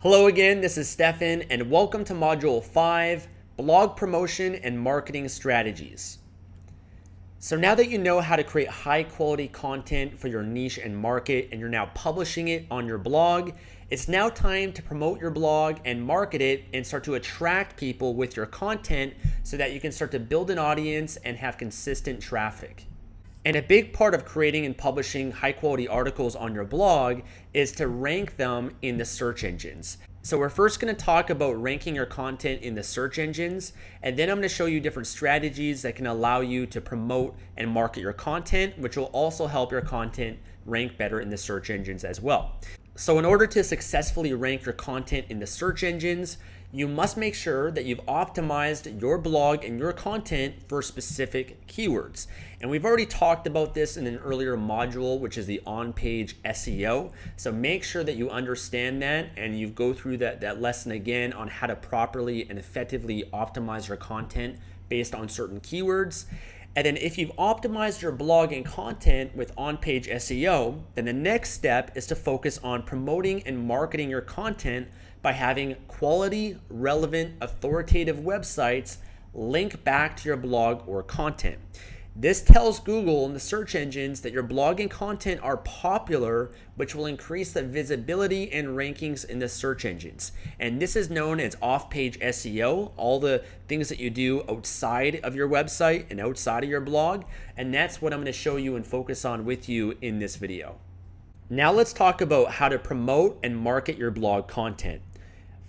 Hello again, this is Stefan, and welcome to Module 5, Blog Promotion and Marketing Strategies. So now that you know how to create high quality content for your niche and market, and you're now publishing it on your blog, it's now time to promote your blog and market it and start to attract people with your content so that you can start to build an audience and have consistent traffic. And a big part of creating and publishing high quality articles on your blog is to rank them in the search engines. So we're first going to talk about ranking your content in the search engines, and then I'm going to show you different strategies that can allow you to promote and market your content, which will also help your content rank better in the search engines as well. So in order to successfully rank your content in the search engines, you must make sure that you've optimized your blog and your content for specific keywords. And we've already talked about this in an earlier module, which is the on-page SEO. So make sure that you understand that and you go through that lesson again on how to properly and effectively optimize your content based on certain keywords. And then if you've optimized your blog and content with on-page SEO, then the next step is to focus on promoting and marketing your content by having quality, relevant, authoritative websites link back to your blog or content. This tells Google and the search engines that your blog and content are popular, which will increase the visibility and rankings in the search engines. And this is known as off-page SEO, all the things that you do outside of your website and outside of your blog. And that's what I'm going to show you and focus on with you in this video. Now let's talk about how to promote and market your blog content.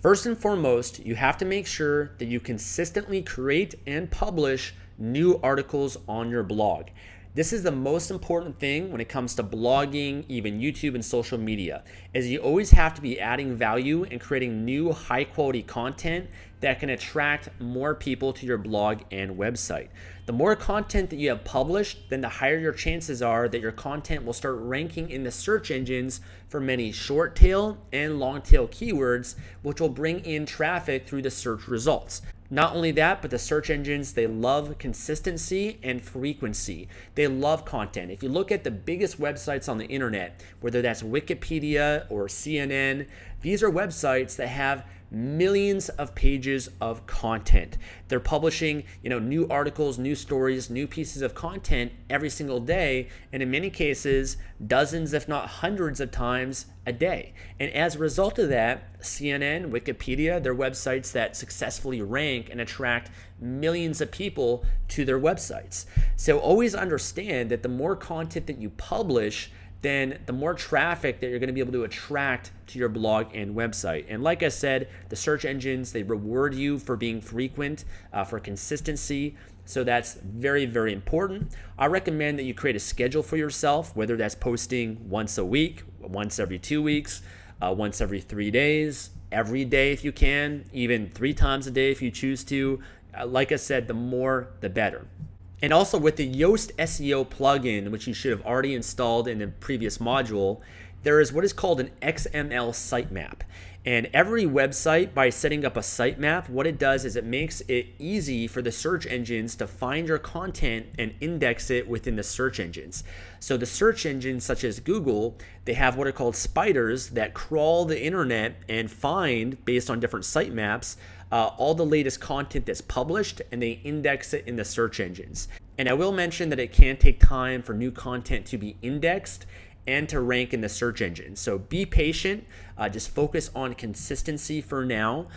First and foremost, you have to make sure that you consistently create and publish new articles on your blog. This is the most important thing when it comes to blogging, even YouTube and social media, is you always have to be adding value and creating new high quality content that can attract more people to your blog and website. The more content that you have published, then the higher your chances are that your content will start ranking in the search engines for many short tail and long tail keywords, which will bring in traffic through the search results. Not only that, but the search engines, they love consistency and frequency. They love content. If you look at the biggest websites on the internet, whether that's Wikipedia or CNN, these are websites that have millions of pages of content. They're publishing, new articles, new stories, new pieces of content every single day, and in many cases, dozens if not hundreds of times a day. And as a result of that, CNN, Wikipedia, they're websites that successfully rank and attract millions of people to their websites. So always understand that the more content that you publish, then the more traffic that you're going to be able to attract to your blog and website. And like I said, the search engines, they reward you for being frequent, for consistency. So that's very, very important. I recommend that you create a schedule for yourself, whether that's posting once a week, once every 2 weeks, once every 3 days, every day if you can, even 3 times a day if you choose to. Like I said, the more, the better. And also with the Yoast SEO plugin, which you should have already installed in the previous module, there is what is called an XML sitemap. And every website, by setting up a sitemap, what it does is it makes it easy for the search engines to find your content and index it within the search engines. So the search engines such as Google, they have what are called spiders that crawl the internet and find, based on different sitemaps, all the latest content that's published, and they index it in the search engines. And I will mention that it can take time for new content to be indexed and to rank in the search engine. So be patient, just focus on consistency for now,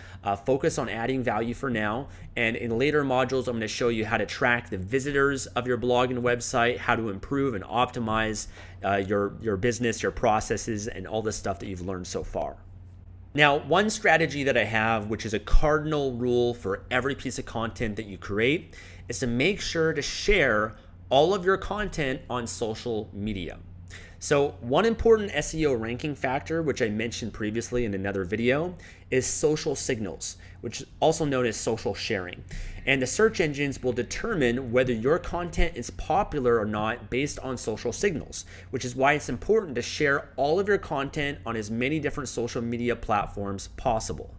focus on adding value for now, and in later modules I'm going to show you how to track the visitors of your blog and website, how to improve and optimize your business, your processes, and all the stuff that you've learned so far. Now, one strategy that I have, which is a cardinal rule for every piece of content that you create, is to make sure to share all of your content on social media. So one important SEO ranking factor, which I mentioned previously in another video, is social signals, which is also known as social sharing. And the search engines will determine whether your content is popular or not based on social signals, which is why it's important to share all of your content on as many different social media platforms possible.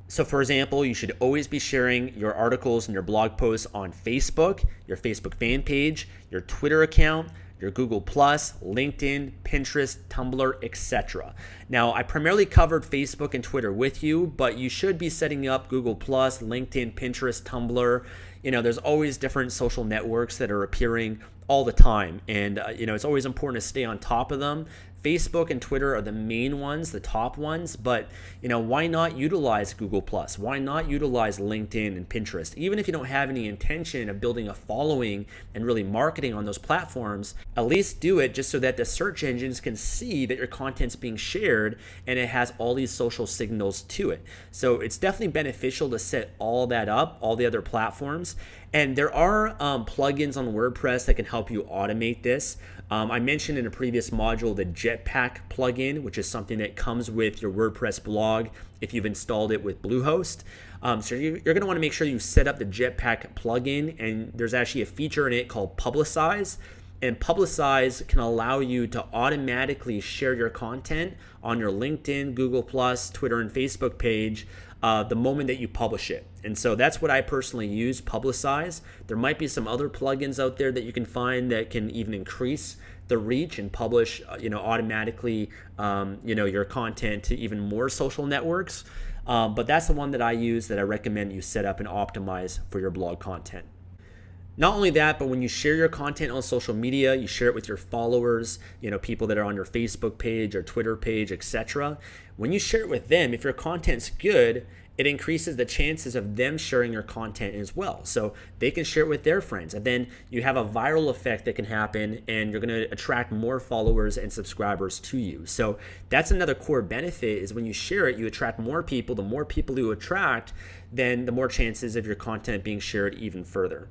So for example, you should always be sharing your articles and your blog posts on Facebook, your Facebook fan page, your Twitter account, your Google Plus, LinkedIn, Pinterest, Tumblr, etc. Now, I primarily covered Facebook and Twitter with you, but you should be setting up Google Plus, LinkedIn, Pinterest, Tumblr. There's always different social networks that are appearing all the time, and it's always important to stay on top of them. Facebook and Twitter are the main ones, the top ones, but why not utilize Google Plus? Why not utilize LinkedIn and Pinterest? Even if you don't have any intention of building a following and really marketing on those platforms, at least do it just so that the search engines can see that your content's being shared and it has all these social signals to it. So it's definitely beneficial to set all that up, all the other platforms. And there are plugins on WordPress that can help you automate this. I mentioned in a previous module the Jetpack plugin, which is something that comes with your WordPress blog if you've installed it with Bluehost. So you're going to want to make sure you set up the Jetpack plugin, and there's actually a feature in it called Publicize. And Publicize can allow you to automatically share your content on your LinkedIn, Google+, Twitter, and Facebook page the moment that you publish it. And so that's what I personally use, Publicize. There might be some other plugins out there that you can find that can even increase the reach and publish automatically your content to even more social networks. But that's the one that I use that I recommend you set up and optimize for your blog content. Not only that, but when you share your content on social media, you share it with your followers, people that are on your Facebook page or Twitter page, etc. When you share it with them, if your content's good, it increases the chances of them sharing your content as well. So they can share it with their friends. And then you have a viral effect that can happen, and you're going to attract more followers and subscribers to you. So that's another core benefit, is when you share it, you attract more people. The more people you attract, then the more chances of your content being shared even further.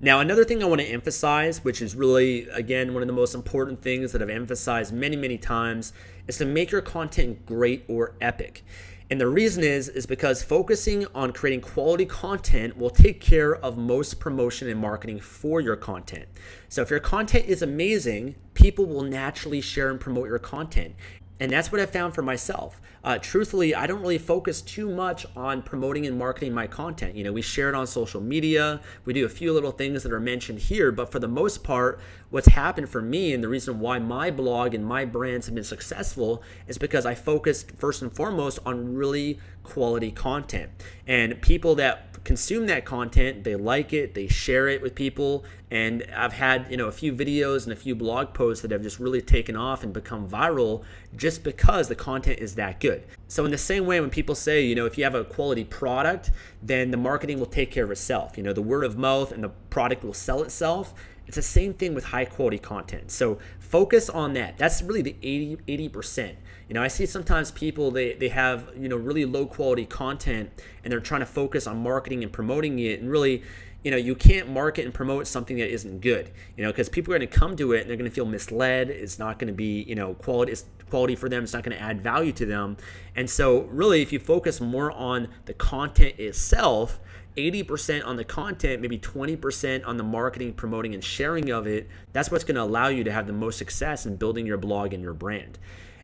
Now, another thing I want to emphasize, which is really, again, one of the most important things that I've emphasized many, many times, is to make your content great or epic. And the reason is because focusing on creating quality content will take care of most promotion and marketing for your content. So if your content is amazing, people will naturally share and promote your content. And that's what I found for myself. Truthfully, I don't really focus too much on promoting and marketing my content. We share it on social media. We do a few little things that are mentioned here. But for the most part, what's happened for me, and the reason why my blog and my brands have been successful, is because I focused first and foremost on really quality content. And people that consume that content, they like it, they share it with people. And I've had a few videos and a few blog posts that have just really taken off and become viral just because the content is that good. So in the same way, when people say, if you have a quality product, then the marketing will take care of itself. The word of mouth and the product will sell itself. It's the same thing with high quality content. So focus on that. That's really the 80%. I see sometimes people, they have, really low quality content, and they're trying to focus on marketing and promoting it. And really, you can't market and promote something that isn't good, because people are going to come to it and they're going to feel misled. It's not going to be, quality for them. It's not going to add value to them. And so really, if you focus more on the content itself, 80% on the content, maybe 20% on the marketing, promoting, and sharing of it, that's what's going to allow you to have the most success in building your blog and your brand.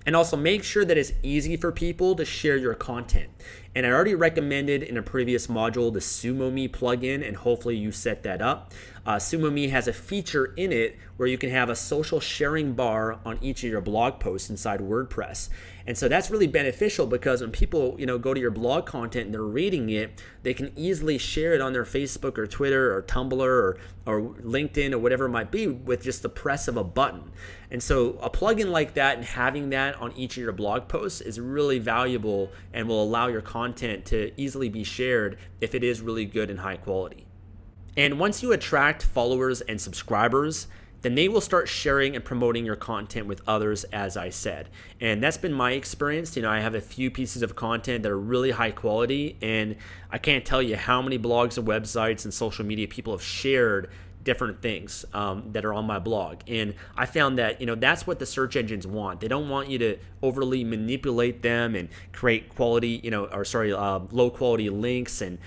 And also make sure that it's easy for people to share your content. And I already recommended in a previous module the SumoMe plugin, and hopefully you set that up. SumoMe has a feature in it where you can have a social sharing bar on each of your blog posts inside WordPress. And so that's really beneficial, because when people, go to your blog content and they're reading it, they can easily share it on their Facebook or Twitter or Tumblr or LinkedIn or whatever it might be with just the press of a button. And so a plugin like that and having that on each of your blog posts is really valuable and will allow your content to easily be shared if it is really good and high quality. And once you attract followers and subscribers, then they will start sharing and promoting your content with others, as I said. And that's been my experience. I have a few pieces of content that are really high quality, and I can't tell you how many blogs and websites and social media people have shared different things that are on my blog. And I found that, that's what the search engines want. They don't want you to overly manipulate them and create quality, low quality links and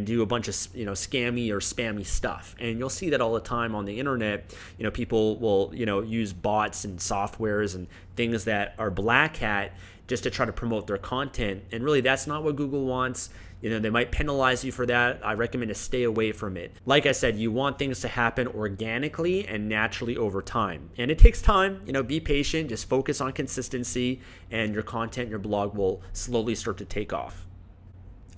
do a bunch of, scammy or spammy stuff. And you'll see that all the time on the internet. People will, use bots and softwares and things that are black hat just to try to promote their content. And really, that's not what Google wants. They might penalize you for that. I recommend to stay away from it. Like I said, you want things to happen organically and naturally over time. And it takes time. Be patient, just focus on consistency, and your content, your blog will slowly start to take off.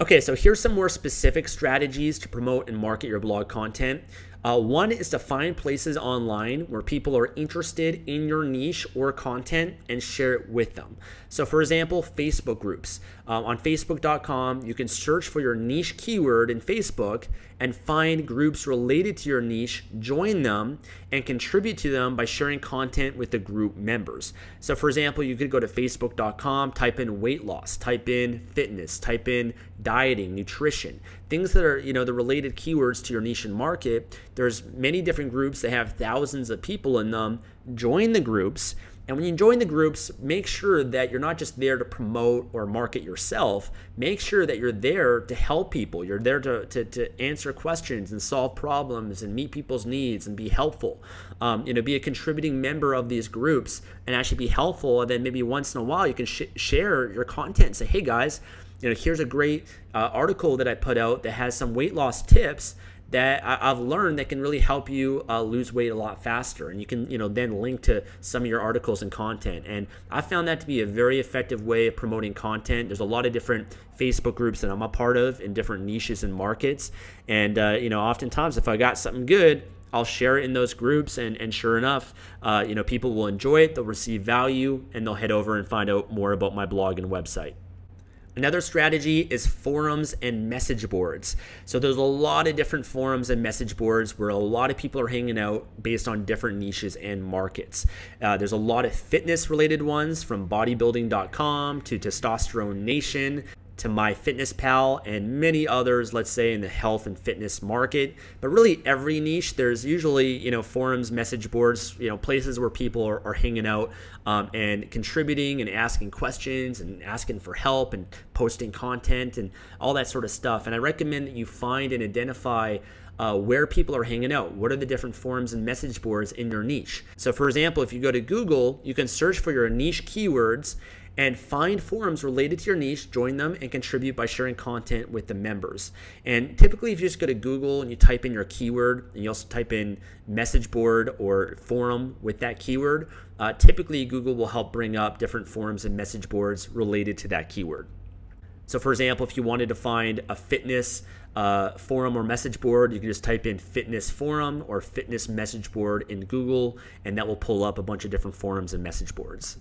Okay, so here's some more specific strategies to promote and market your blog content. One is to find places online where people are interested in your niche or content and share it with them. So for example, Facebook groups. On Facebook.com, you can search for your niche keyword in Facebook and find groups related to your niche, join them, and contribute to them by sharing content with the group members. So for example, you could go to Facebook.com, type in weight loss, type in fitness, type in dieting, nutrition, things that are, the related keywords to your niche and market. There's many different groups that have thousands of people in them. Join the groups. And when you join the groups, make sure that you're not just there to promote or market yourself. Make sure that you're there to help people. You're there to answer questions and solve problems and meet people's needs and be helpful. Be a contributing member of these groups and actually be helpful. And then maybe once in a while, you can share your content. Say, hey guys, here's a great article that I put out that has some weight loss tips that I've learned that can really help you lose weight a lot faster. And you can, then link to some of your articles and content. And I found that to be a very effective way of promoting content. There's a lot of different Facebook groups that I'm a part of in different niches and markets. And, oftentimes if I got something good, I'll share it in those groups, and sure enough, people will enjoy it, they'll receive value, and they'll head over and find out more about my blog and website. Another strategy is forums and message boards. So there's a lot of different forums and message boards where a lot of people are hanging out based on different niches and markets. There's a lot of fitness related ones, from bodybuilding.com to Testosterone Nation to MyFitnessPal and many others, let's say in the health and fitness market. But really every niche, there's usually, forums, message boards, places where people are hanging out and contributing and asking questions and asking for help and posting content and all that sort of stuff. And I recommend that you find and identify where people are hanging out. What are the different forums and message boards in your niche? So for example, if you go to Google, you can search for your niche keywords and find forums related to your niche, join them, and contribute by sharing content with the members. And typically, if you just go to Google and you type in your keyword, and you also type in message board or forum with that keyword, typically Google will help bring up different forums and message boards related to that keyword. So for example, if you wanted to find a fitness forum or message board, you can just type in fitness forum or fitness message board in Google, and that will pull up a bunch of different forums and message boards.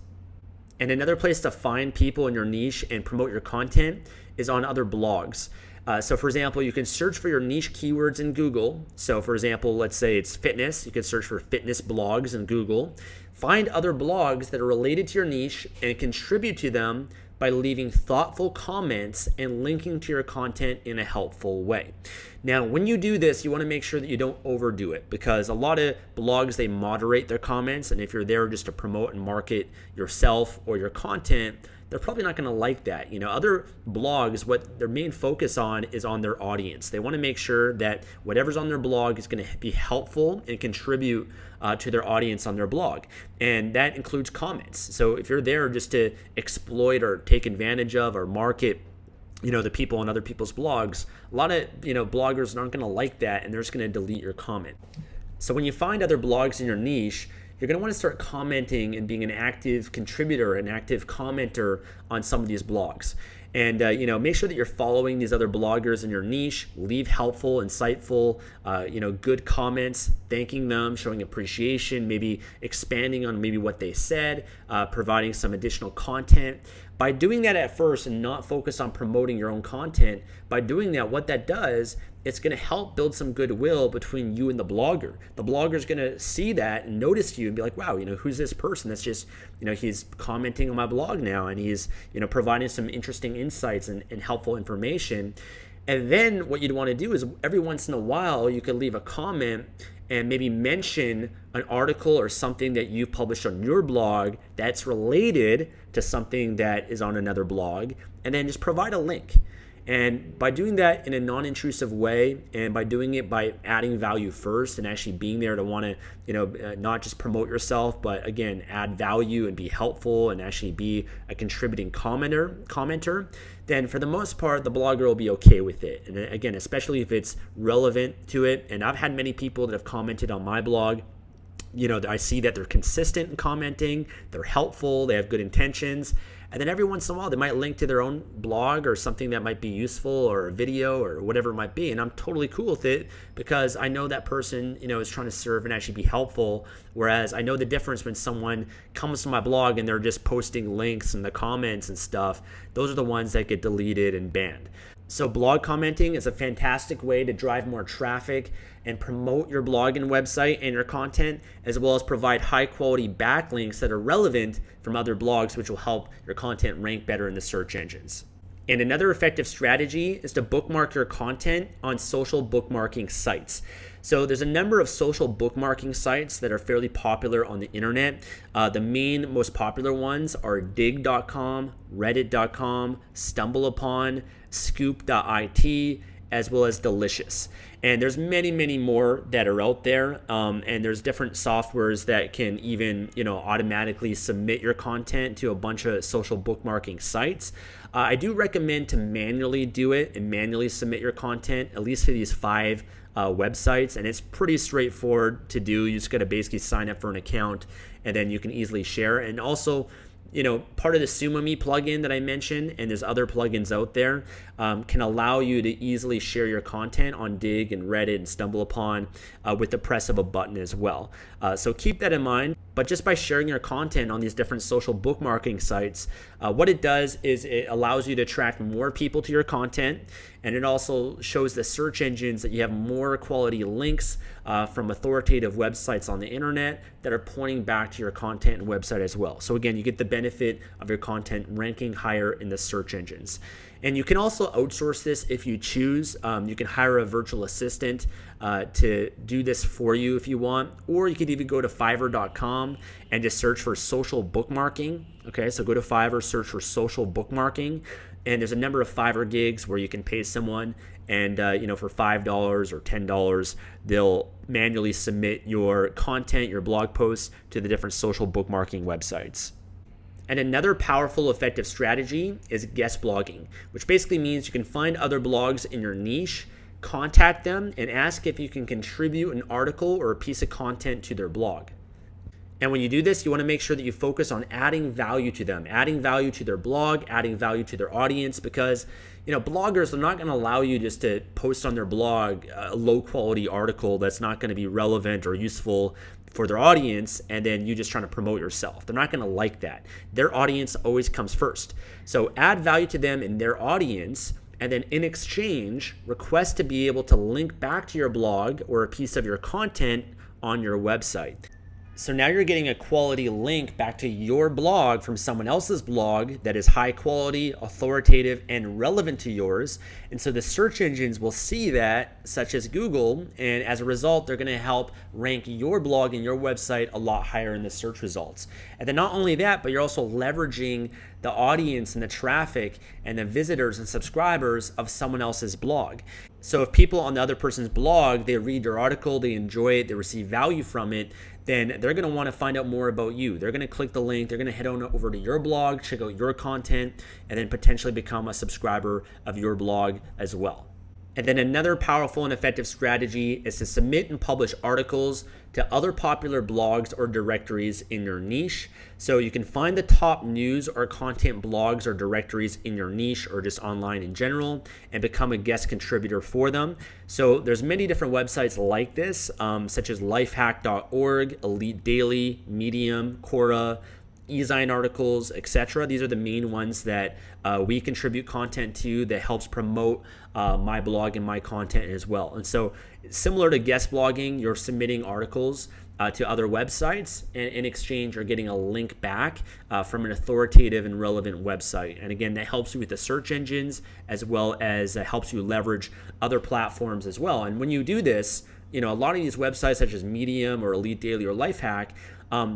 And another place to find people in your niche and promote your content is on other blogs. So for example, you can search for your niche keywords in Google. So for example, let's say it's fitness. You can search for fitness blogs in Google. Find other blogs that are related to your niche and contribute to them by leaving thoughtful comments and linking to your content in a helpful way. Now, when you do this, you want to make sure that you don't overdo it, because a lot of blogs, they moderate their comments, and if you're there just to promote and market yourself or your content, they're probably not going to like that. Other blogs, what their main focus on is on their audience. They want to make sure that whatever's on their blog is going to be helpful and contribute to their audience on their blog. And that includes comments. So if you're there just to exploit or take advantage of or market the people on other people's blogs, a lot of bloggers aren't going to like that, and they're just going to delete your comment. So when you find other blogs in your niche, you're going to want to start commenting and being an active contributor, an active commenter on some of these blogs. And make sure that you're following these other bloggers in your niche. Leave helpful, insightful, good comments, thanking them, showing appreciation, maybe expanding on maybe what they said, providing some additional content. By doing that at first and not focus on promoting your own content, by doing that, what that does, it's going to help build some goodwill between you and the blogger. The blogger's going to see that and notice you and be like, wow, who's this person that's just, he's commenting on my blog now, and he's, providing some interesting insights and helpful information. And then what you'd want to do is every once in a while, you could leave a comment and maybe mention an article or something that you published on your blog that's related to something that is on another blog, and then just provide a link. And by doing that in a non-intrusive way, and by doing it by adding value first and actually being there to want to, not just promote yourself, but again, add value and be helpful and actually be a contributing commenter, then for the most part, the blogger will be okay with it. And again, especially if it's relevant to it. And I've had many people that have commented on my blog. I see that they're consistent in commenting, they're helpful, they have good intentions. And then every once in a while, they might link to their own blog or something that might be useful, or a video or whatever it might be. And I'm totally cool with it because I know that person, is trying to serve and actually be helpful. Whereas I know the difference when someone comes to my blog and they're just posting links in the comments and stuff. Those are the ones that get deleted and banned. So blog commenting is a fantastic way to drive more traffic and promote your blog and website and your content, as well as provide high quality backlinks that are relevant from other blogs, which will help your content rank better in the search engines. And another effective strategy is to bookmark your content on social bookmarking sites. So there's a number of social bookmarking sites that are fairly popular on the internet. The main most popular ones are Digg.com, Reddit.com, StumbleUpon, Scoop.it, as well as Delicious. And there's many, many more that are out there. And there's different softwares that can even, automatically submit your content to a bunch of social bookmarking sites. I do recommend to manually do it and manually submit your content, at least to these 5 websites. And it's pretty straightforward to do. You just got to basically sign up for an account and then you can easily share. And also, part of the SumoMe plugin that I mentioned, and there's other plugins out there, can allow you to easily share your content on Digg and Reddit and StumbleUpon with the press of a button as well. So keep that in mind. But just by sharing your content on these different social bookmarking sites, what it does is it allows you to attract more people to your content, and it also shows the search engines that you have more quality links from authoritative websites on the internet that are pointing back to your content and website as well. So again, you get the benefit of your content ranking higher in the search engines. And you can also outsource this if you choose. You can hire a virtual assistant to do this for you if you want, or you could even go to Fiverr.com and just search for social bookmarking. Okay, so go to Fiverr, search for social bookmarking, and there's a number of Fiverr gigs where you can pay someone, and for $5 or $10, they'll manually submit your content, your blog posts to the different social bookmarking websites. And another powerful, effective strategy is guest blogging, which basically means you can find other blogs in your niche, contact them, and ask if you can contribute an article or a piece of content to their blog. And when you do this, you want to make sure that you focus on adding value to them, adding value to their blog, adding value to their audience, because bloggers are not going to allow you just to post on their blog a low quality article that's not going to be relevant or useful for their audience, and then you just trying to promote yourself. They're not going to like that. Their audience always comes first. So add value to them in their audience, and then in exchange, request to be able to link back to your blog or a piece of your content on your website. So now you're getting a quality link back to your blog from someone else's blog that is high quality, authoritative, and relevant to yours. And so the search engines will see that, such as Google, and as a result, they're going to help rank your blog and your website a lot higher in the search results. And then not only that, but you're also leveraging the audience and the traffic and the visitors and subscribers of someone else's blog. So if people on the other person's blog, they read your article, they enjoy it, they receive value from it, then they're going to want to find out more about you. They're going to click the link, they're going to head on over to your blog, check out your content, and then potentially become a subscriber of your blog as well. And then another powerful and effective strategy is to submit and publish articles to other popular blogs or directories in your niche. So you can find the top news or content blogs or directories in your niche or just online in general and become a guest contributor for them. So there's many different websites like this, such as lifehack.org, Elite Daily, Medium, Quora, eZine articles, etc. These are the main ones that we contribute content to that helps promote my blog and my content as well. And so similar to guest blogging, you're submitting articles to other websites, and in exchange you're getting a link back from an authoritative and relevant website. And again, that helps you with the search engines as well as helps you leverage other platforms as well. And when you do this, a lot of these websites such as Medium or Elite Daily or Lifehack,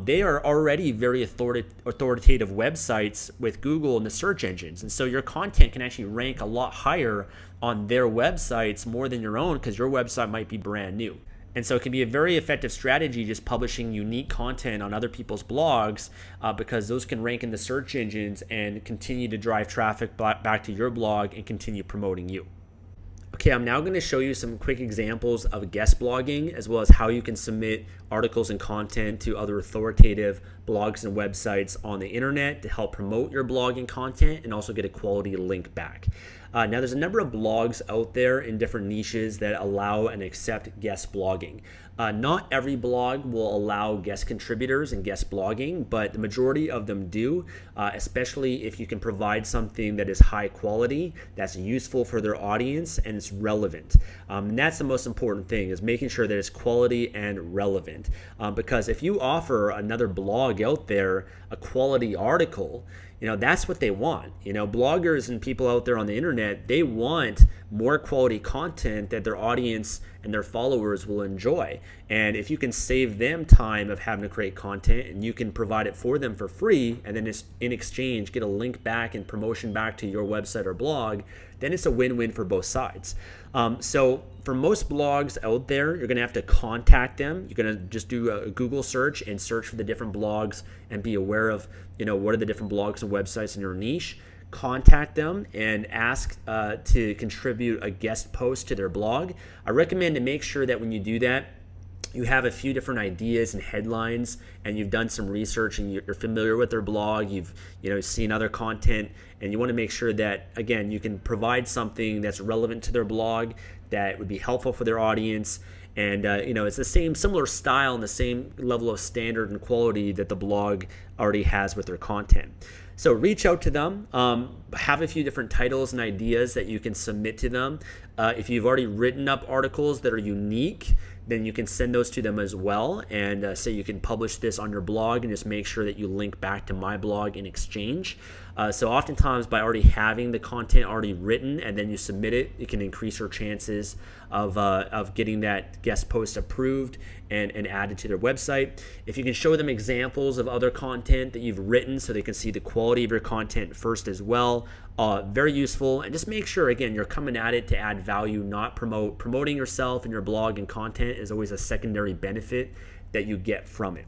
they are already very authoritative websites with Google and the search engines. And so your content can actually rank a lot higher on their websites more than your own, because your website might be brand new. And so it can be a very effective strategy just publishing unique content on other people's blogs, because those can rank in the search engines and continue to drive traffic back to your blog and continue promoting you. Okay, I'm now going to show you some quick examples of guest blogging, as well as how you can submit articles and content to other authoritative blogs and websites on the internet to help promote your blogging content and also get a quality link back. Now, there's a number of blogs out there in different niches that allow and accept guest blogging. Not every blog will allow guest contributors and guest blogging, but the majority of them do, especially if you can provide something that is high quality, that's useful for their audience, and it's relevant. And that's the most important thing, is making sure that it's quality and relevant. Because if you offer another blog out there a quality article, that's what they want. Bloggers and people out there on the internet, they want more quality content that their audience and their followers will enjoy. And if you can save them time of having to create content, and you can provide it for them for free, and then in exchange get a link back and promotion back to your website or blog, then it's a win-win for both sides. So for most blogs out there, you're going to have to contact them. You're going to just do a Google search and search for the different blogs and be aware of, what are the different blogs and websites in your niche. Contact them and ask to contribute a guest post to their blog. I recommend to make sure that when you do that, you have a few different ideas and headlines, and you've done some research and you're familiar with their blog, you've seen other content, and you want to make sure that, again, you can provide something that's relevant to their blog, that would be helpful for their audience, and it's the similar style and the same level of standard and quality that the blog already has with their content. So reach out to them, have a few different titles and ideas that you can submit to them. If you've already written up articles that are unique, then you can send those to them as well, and say you can publish this on your blog, and just make sure that you link back to my blog in exchange. So oftentimes, by already having the content already written and then you submit it, it can increase your chances of getting that guest post approved and added to their website. If you can show them examples of other content that you've written so they can see the quality of your content first as well, very useful. And just make sure, again, you're coming at it to add value, not promoting yourself and your blog and content is always a secondary benefit that you get from it.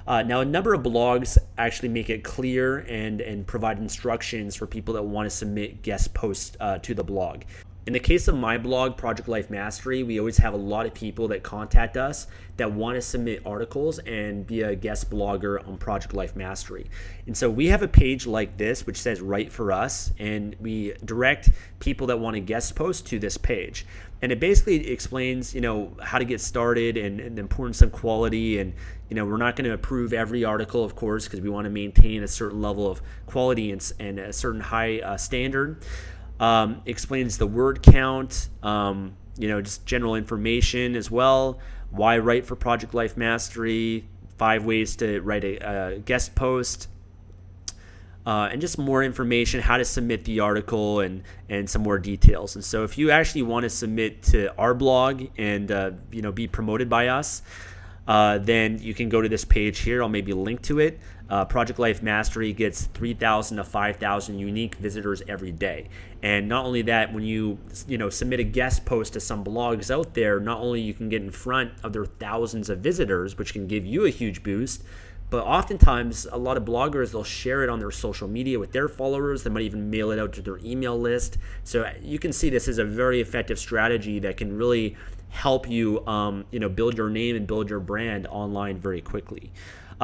Now, a number of blogs actually make it clear and provide instructions for people that want to submit guest posts to the blog. In the case of my blog, Project Life Mastery, we always have a lot of people that contact us that want to submit articles and be a guest blogger on Project Life Mastery. And so we have a page like this which says Write for Us, and we direct people that want to guest post to this page. And it basically explains, how to get started and the importance of quality. And, we're not going to approve every article, of course, because we want to maintain a certain level of quality and a certain high standard. Explains the word count, just general information as well. Why write for Project Life Mastery, 5 ways to write a guest post, and just more information, how to submit the article, and some more details. And so if you actually want to submit to our blog and be promoted by us, then you can go to this page here. I'll maybe link to it. Project Life Mastery gets 3,000 to 5,000 unique visitors every day. And not only that, when you submit a guest post to some blogs out there, not only you can get in front of their thousands of visitors, which can give you a huge boost, but oftentimes a lot of bloggers, they'll share it on their social media with their followers. They might even mail it out to their email list. So you can see this is a very effective strategy that can really help you build your name and build your brand online very quickly.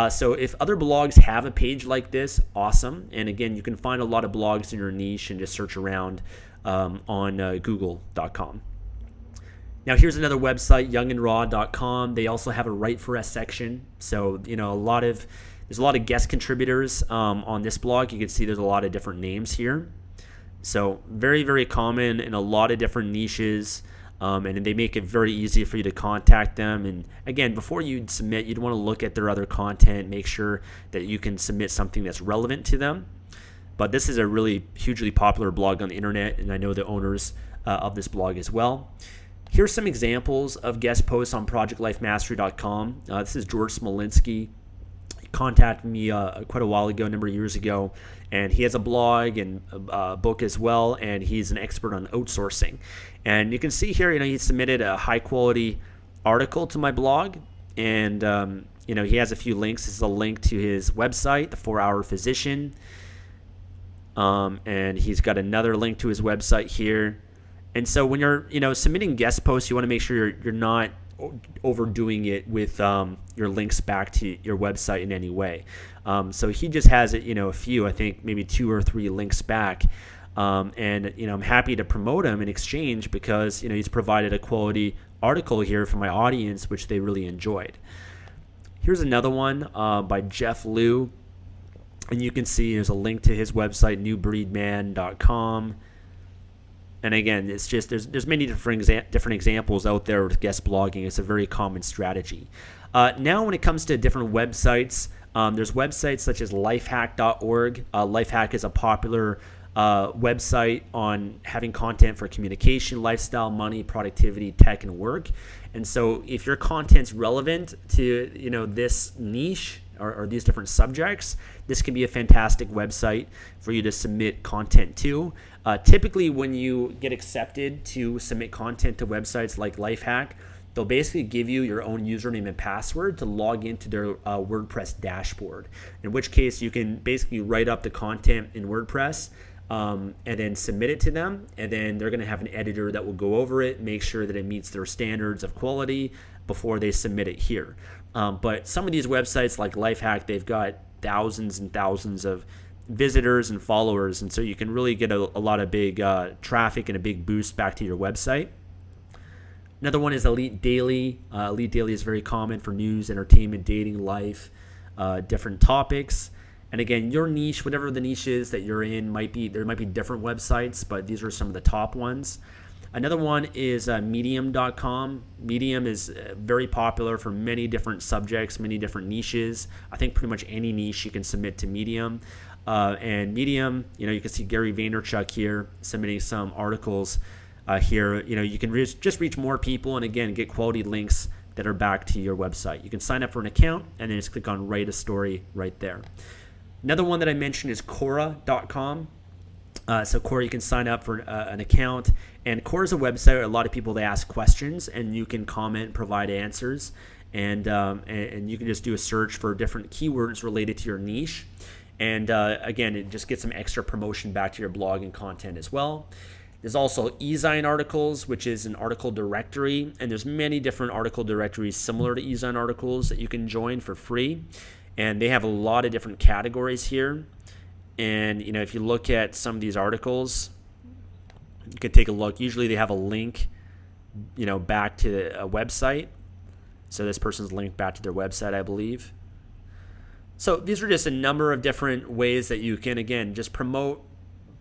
So if other blogs have a page like this, awesome. And again, you can find a lot of blogs in your niche and just search around on google.com. Now here's another website, youngandraw.com. They also have a Write for Us section. So there's a lot of guest contributors on this blog. You can see there's a lot of different names here. So very, very common in a lot of different niches. And they make it very easy for you to contact them. And again, before you submit, you'd want to look at their other content, make sure that you can submit something that's relevant to them. But this is a really hugely popular blog on the internet, and I know the owners of this blog as well. Here's some examples of guest posts on projectlifemastery.com. This is George Smolinski. contacted me quite a while ago, a number of years ago, and he has a blog and a book as well, and he's an expert on outsourcing. And you can see here, he submitted a high quality article to my blog, and he has a few links. This is a link to his website, The 4-Hour Physician, and he's got another link to his website here. And so when you're submitting guest posts, you want to make sure you're not overdoing it with your links back to your website in any way. So he just has it, a few, I think maybe 2 or 3 links back. And I'm happy to promote him in exchange because he's provided a quality article here for my audience, which they really enjoyed. Here's another one by Jeff Liu, and you can see there's a link to his website, newbreedman.com. And again, it's just there's many different examples out there with guest blogging. It's a very common strategy. Now, when it comes to different websites, there's websites such as lifehack.org. Lifehack is a popular website on having content for communication, lifestyle, money, productivity, tech, and work. And so if your content's relevant to this niche or these different subjects, this can be a fantastic website for you to submit content to. Typically, when you get accepted to submit content to websites like Lifehack, they'll basically give you your own username and password to log into their WordPress dashboard, in which case you can basically write up the content in WordPress and then submit it to them, and then they're going to have an editor that will go over it, make sure that it meets their standards of quality before they submit it here. But some of these websites like Lifehack, they've got thousands and thousands of visitors and followers, and so you can really get a lot of big traffic and a big boost back to your website. Another one is Elite Daily. Elite Daily is very common for news, entertainment, dating, life, different topics. And again, your niche, whatever the niche is that you're in, there might be different websites, but these are some of the top ones. Another one is Medium.com. Medium is very popular for many different subjects, many different niches. I think pretty much any niche you can submit to Medium. And Medium, you can see Gary Vaynerchuk here submitting some articles here. You can just reach more people and again get quality links that are back to your website. You can sign up for an account and then just click on Write a Story right there. Another one that I mentioned is Quora.com. So Quora, you can sign up for an account, and Quora is a website where a lot of people, they ask questions, and you can comment, provide answers, and you can just do a search for different keywords related to your niche. And again, it just gets some extra promotion back to your blog and content as well. There's also eZine Articles, which is an article directory, and there's many different article directories similar to eZine Articles that you can join for free. And they have a lot of different categories here. And if you look at some of these articles, you could take a look. Usually they have a link, back to a website. So this person's linked back to their website, I believe. So these are just a number of different ways that you can, again, just promote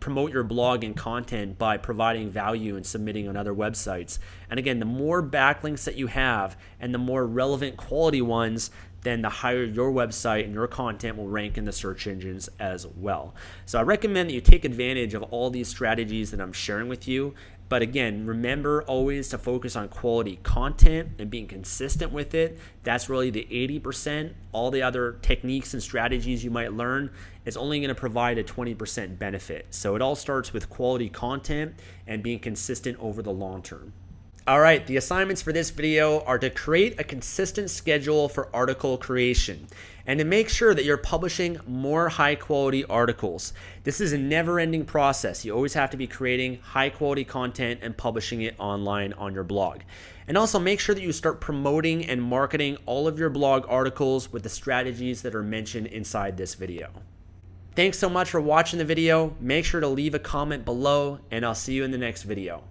your blog and content by providing value and submitting on other websites. And again, the more backlinks that you have and the more relevant quality ones, then the higher your website and your content will rank in the search engines as well. So I recommend that you take advantage of all these strategies that I'm sharing with you. But again, remember always to focus on quality content and being consistent with it. That's really the 80%. All the other techniques and strategies you might learn is only going to provide a 20% benefit. So it all starts with quality content and being consistent over the long term. All right, the assignments for this video are to create a consistent schedule for article creation and to make sure that you're publishing more high quality articles. This is a never-ending process. You always have to be creating high quality content and publishing it online on your blog. And also make sure that you start promoting and marketing all of your blog articles with the strategies that are mentioned inside this video. Thanks so much for watching the video. Make sure to leave a comment below, and I'll see you in the next video.